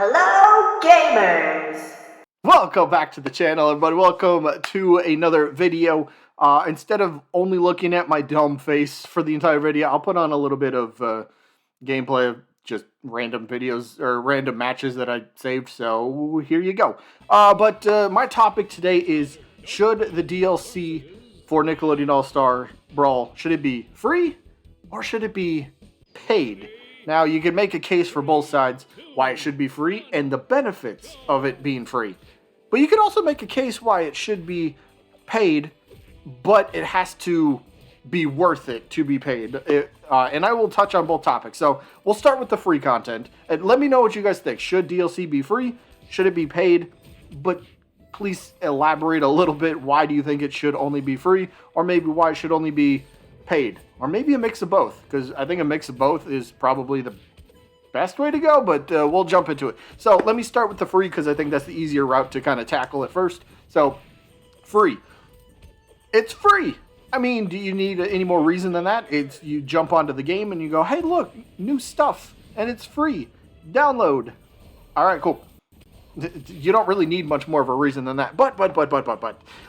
Hello, gamers! Welcome back to the channel, everybody. Welcome to another video. Instead of only looking at my dumb face for the entire video, I'll put on a little bit of gameplay of just random videos or random matches that I saved. So here you go. But my topic today is, should the DLC for Nickelodeon All Star Brawl, should it be free or should it be paid? Now, you can make a case for both sides why it should be free and the benefits of it being free. But you can also make a case why it should be paid, but it has to be worth it to be paid. And I will touch on both topics. So we'll start with the free content. And let me know what you guys think. Should DLC be free? Should it be paid? But please elaborate a little bit. Why do you think it should only be free? Or maybe why it should only be paid? Or maybe a mix of both, because I think a mix of both is probably the best way to go, but we'll jump into it. So let me start with the free, because I think that's the easier route to kind of tackle it first. So, free. It's free. I mean, do you need any more reason than that? It's you jump onto the game and you go, hey, look, new stuff, and it's free. Download. All right, cool. You don't really need much more of a reason than that. But.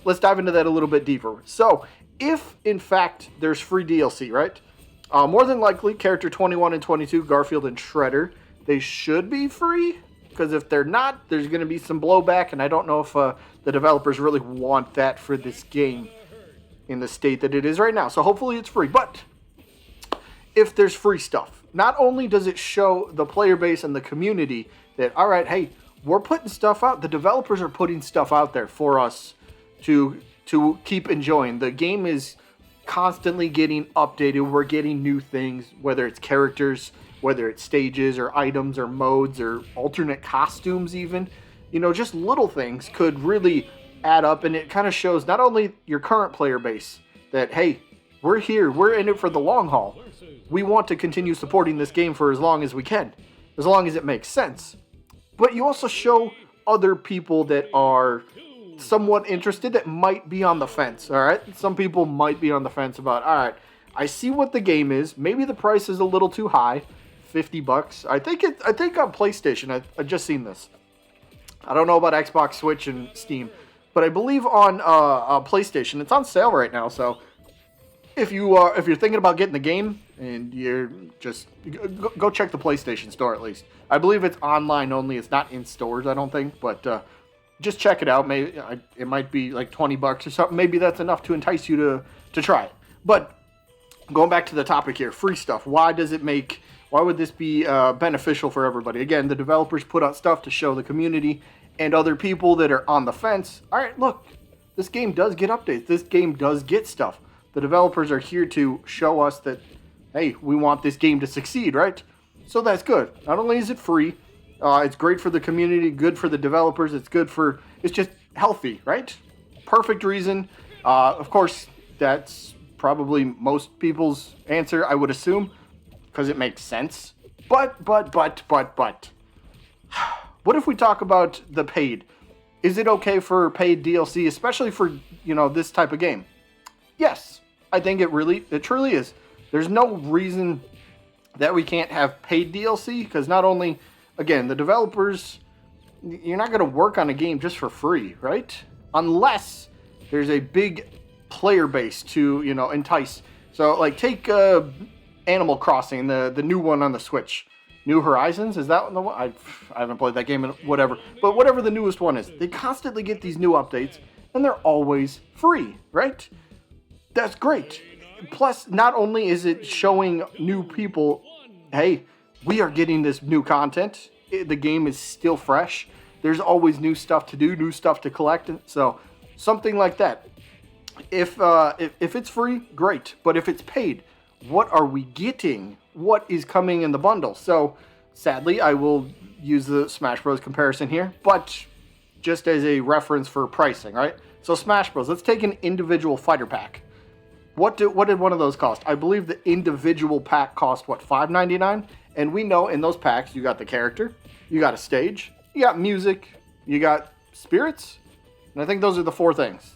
Let's dive into that a little bit deeper. So, if, in fact, there's free DLC, right? More than likely, Character 21 and 22, Garfield and Shredder, they should be free. Because if they're not, there's going to be some blowback. And I don't know if the developers really want that for this game in the state that it is right now. So hopefully it's free. But if there's free stuff, not only does it show the player base and the community that, all right, hey, we're putting stuff out. The developers are putting stuff out there for us to keep enjoying. The game is constantly getting updated. We're getting new things, whether it's characters, whether it's stages or items or modes or alternate costumes even. You know, just little things could really add up, and it kind of shows not only your current player base that, hey, we're here, we're in it for the long haul. We want to continue supporting this game for as long as we can, as long as it makes sense. But you also show other people that are somewhat interested that might be on the fence, all right? Some people might be on the fence about, all right, I see what the game is. Maybe the price is a little too high, $50. I think on PlayStation, I just seen this. I don't know about Xbox, Switch, and Steam, but I believe on PlayStation, it's on sale right now. So if you're thinking about getting the game and you're just go check the PlayStation store at least. I believe it's online only. It's not in stores, I don't think, but just check it out. Maybe it might be like $20 or something. Maybe that's enough to entice you to try it. But going back to the topic here, free stuff. Why would this be beneficial for everybody? Again, the developers put out stuff to show the community and other people that are on the fence. All right, look, this game does get updates. This game does get stuff. The developers are here to show us that, hey, we want this game to succeed, right? So that's good. Not only is it free, it's great for the community, good for the developers. It's just healthy, right? Perfect reason. Of course, that's probably most people's answer, I would assume, because it makes sense. But. What if we talk about the paid? Is it okay for paid DLC, especially for, this type of game? Yes, I think it truly is. There's no reason that we can't have paid DLC, because not only, again, the developers, you're not going to work on a game just for free, right? Unless there's a big player base to, entice. So, like, take Animal Crossing, the new one on the Switch. New Horizons, is that the one? I haven't played that game in whatever. But whatever the newest one is, they constantly get these new updates, and they're always free, right? That's great. Plus, not only is it showing new people, hey, we are getting this new content. The game is still fresh. There's always new stuff to do, new stuff to collect. So, something like that. If it's free, great. But if it's paid, what are we getting? What is coming in the bundle? So, sadly, I will use the Smash Bros. Comparison here, but just as a reference for pricing, right? So, Smash Bros. Let's take an individual fighter pack. What did one of those cost? I believe the individual pack cost, $5.99? And we know in those packs, you got the character, you got a stage, you got music, you got spirits, and I think those are the four things.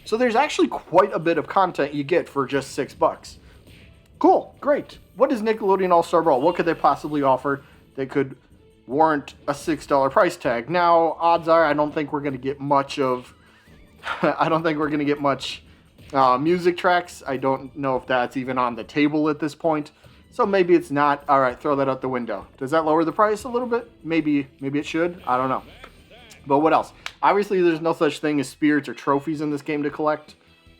So there's actually quite a bit of content you get for just $6. Cool, great. What is Nickelodeon All Star Brawl? What could they possibly offer that could warrant a $6 price tag. Now, odds are I don't think we're going to get much of I don't think we're going to get much music tracks. I don't know if that's even on the table at this point. So maybe it's not. All right, throw that out the window. Does that lower the price a little bit? Maybe it should. I don't know. But what else? Obviously, there's no such thing as spirits or trophies in this game to collect.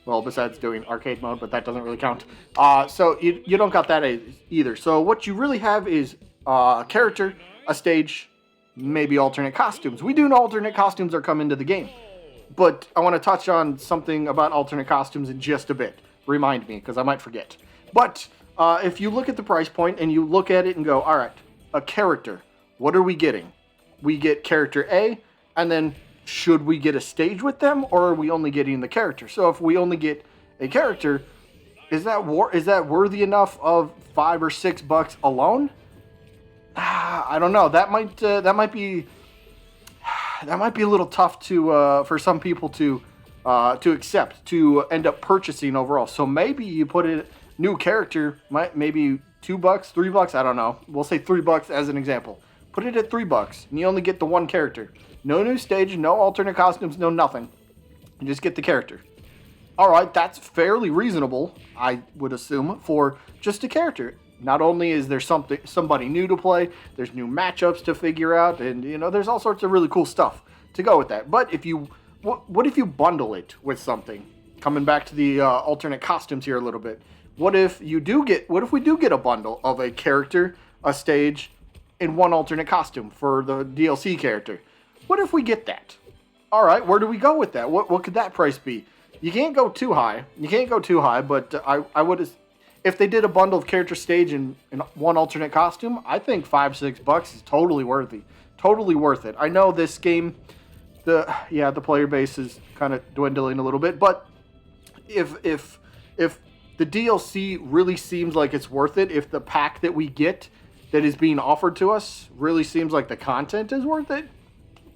Well, besides doing arcade mode, but that doesn't really count. So you don't got that either. So what you really have is a character, a stage, maybe alternate costumes. We do know alternate costumes are coming to the game. But I want to touch on something about alternate costumes in just a bit. Remind me, because I might forget. But if you look at the price point and you look at it and go, all right, a character, what are we getting? We get character A, and then should we get a stage with them, or are we only getting the character? So if we only get a character, is that worthy enough of $5 or $6 alone? I don't know. That might be a little tough to for some people to accept, to end up purchasing overall. So maybe you put a new character, maybe $2, $3. I don't know. We'll say $3 as an example. Put it at $3, and you only get the one character. No new stage, no alternate costumes, no nothing. You just get the character. All right, that's fairly reasonable, I would assume, for just a character. Not only is there somebody new to play, there's new matchups to figure out, and there's all sorts of really cool stuff to go with that. But what if you bundle it with something? Coming back to the alternate costumes here a little bit. What if we do get a bundle of a character, a stage, and one alternate costume for the DLC character? What if we get that? All right, where do we go with that? What could that price be? You can't go too high. But I would, if they did a bundle of character, stage, and one alternate costume, I think $5, $6 is totally worthy. Totally worth it. I know this game, the player base is kind of dwindling a little bit, but if the DLC really seems like it's worth it, if the pack that we get that is being offered to us really seems like the content is worth it,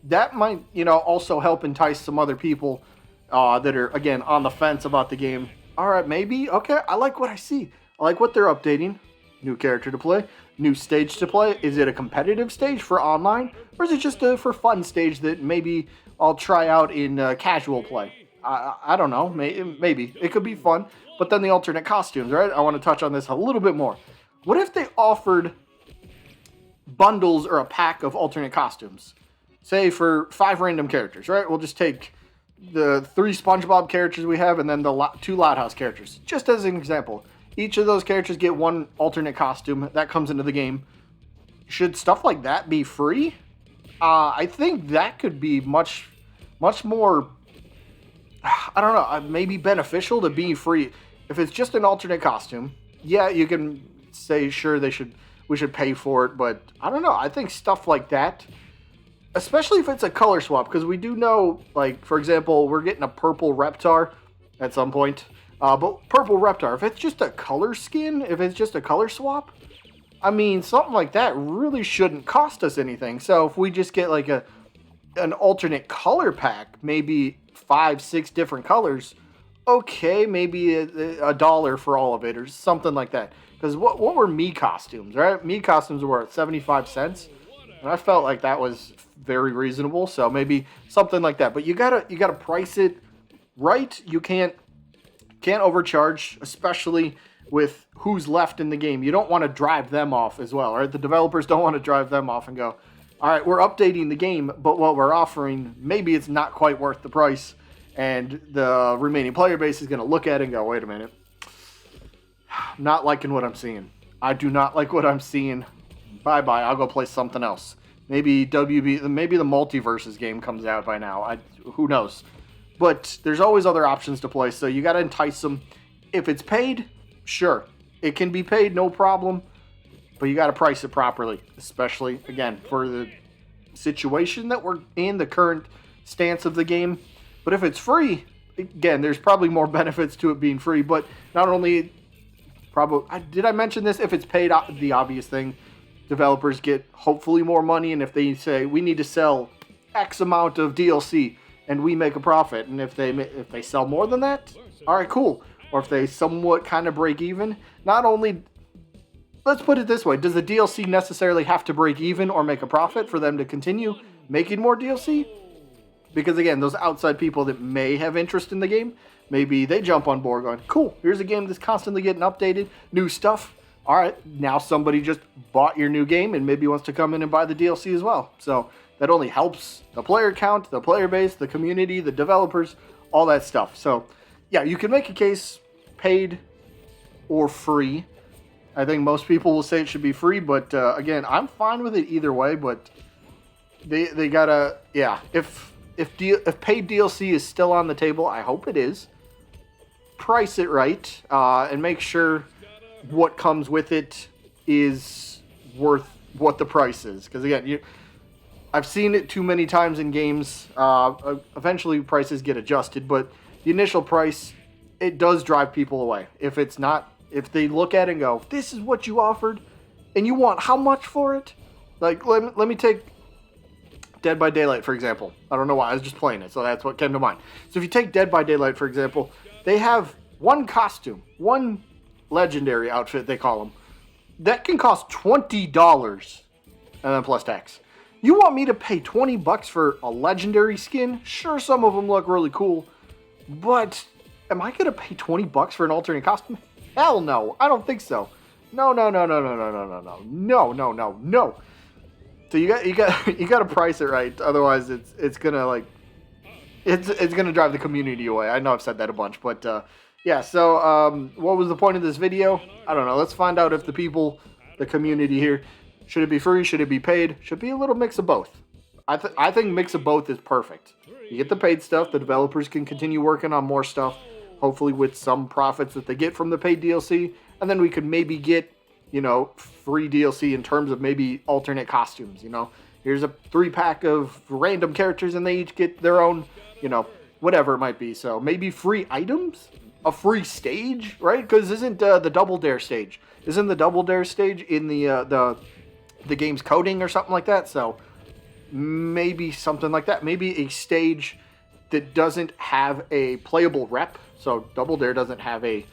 that might, also help entice some other people that are, again, on the fence about the game. All right, maybe, okay, I like what I see. I like what they're updating. New character to play, new stage to play. Is it a competitive stage for online, or is it just a for fun stage that maybe I'll try out in casual play? I don't know, maybe. It could be fun, but then the alternate costumes, right? I want to touch on this a little bit more. What if they offered bundles or a pack of alternate costumes? Say for 5 random characters, right? We'll just take the 3 SpongeBob characters we have and then the 2 Loud House characters. Just as an example. Each of those characters get one alternate costume that comes into the game. Should stuff like that be free? I think that could be much more, I don't know, maybe beneficial to be free. If it's just an alternate costume, yeah, you can say, sure, we should pay for it, but I don't know. I think stuff like that, especially if it's a color swap, because we do know, like, for example, we're getting a purple Reptar at some point. But purple Reptar, if it's just a color skin, if it's just a color swap, I mean, something like that really shouldn't cost us anything. So if we just get like an alternate color pack, maybe 5, 6 different colors, okay, maybe $1 for all of it or something like that. Because what were Mii costumes, right? Mii costumes were at 75 cents. And I felt like that was very reasonable. So maybe something like that. But you gotta price it right. You can't overcharge, especially with who's left in the game. You don't want to drive them off as well, right? The developers don't want to drive them off and go, all right, we're updating the game, but what we're offering, maybe it's not quite worth the price. And the remaining player base is going to look at it and go, wait a minute. Not liking what I'm seeing. I do not like what I'm seeing. Bye-bye. I'll go play something else. Maybe the Multiverses game comes out by now. Who knows? But there's always other options to play, so you got to entice them. If it's paid, sure. It can be paid, no problem. But you got to price it properly, especially, again, for the situation that we're in, the current stance of the game. But if it's free, again, there's probably more benefits to it being free. But not only, did I mention this? If it's paid, the obvious thing, developers get hopefully more money. And if they say, we need to sell X amount of DLC, and we make a profit, and if they sell more than that, all right, cool. Or if they somewhat kind of break even, not only let's put it this way. Does the DLC necessarily have to break even or make a profit for them to continue making more DLC? Because again, those outside people that may have interest in the game, maybe they jump on board going, cool, here's a game that's constantly getting updated, new stuff. All right, now somebody just bought your new game and maybe wants to come in and buy the DLC as well. So that only helps the player count, the player base, the community, the developers, all that stuff. So yeah, you can make a case paid or free. I think most people will say it should be free, but again, I'm fine with it either way. But they gotta, yeah. If paid DLC is still on the table, I hope it is. Price it right and make sure what comes with it is worth what the price is. Because again, I've seen it too many times in games. Eventually, prices get adjusted, but the initial price, it does drive people away. If they look at it and go, "This is what you offered, and you want how much for it?" Like, let me take Dead by Daylight, for example. I don't know why, I was just playing it, so that's what came to mind. So if you take Dead by Daylight, for example, they have one costume, one legendary outfit, they call them, that can cost $20, and then plus tax. You want me to pay $20 for a legendary skin? Sure, some of them look really cool, but am I going to pay $20 for an alternate costume? Hell no, I don't think so. No. So you got to price it right, otherwise it's gonna it's gonna drive the community away. I know I've said that a bunch, but yeah. So what was the point of this video? I don't know. Let's find out if the community here, should it be free? Should it be paid? Should be a little mix of both. I think mix of both is perfect. You get the paid stuff, the developers can continue working on more stuff, hopefully with some profits that they get from the paid DLC, and then we could maybe get, free DLC in terms of maybe alternate costumes. Here's a 3-pack of random characters and they each get their own, whatever it might be. So maybe free items, a free stage, right? Because isn't the Double Dare stage? Isn't the Double Dare stage in the game's coding or something like that? So maybe something like that. Maybe a stage that doesn't have a playable rep. So Double Dare doesn't have a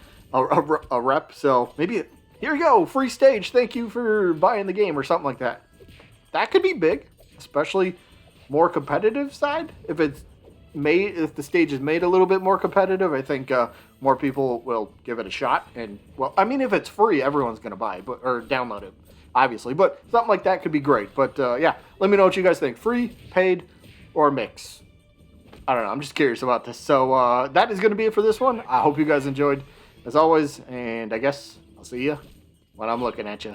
rep. So maybe here you go, free stage. Thank you for buying the game or something like that. That could be big, especially more competitive side. If the stage is made a little bit more competitive, I think more people will give it a shot. And well, I mean, if it's free, everyone's gonna buy it, or download it, obviously. But something like that could be great. But yeah, let me know what you guys think: free, paid, or mix. I don't know. I'm just curious about this. So that is gonna be it for this one. I hope you guys enjoyed, as always, and I guess I'll see you when I'm looking at you.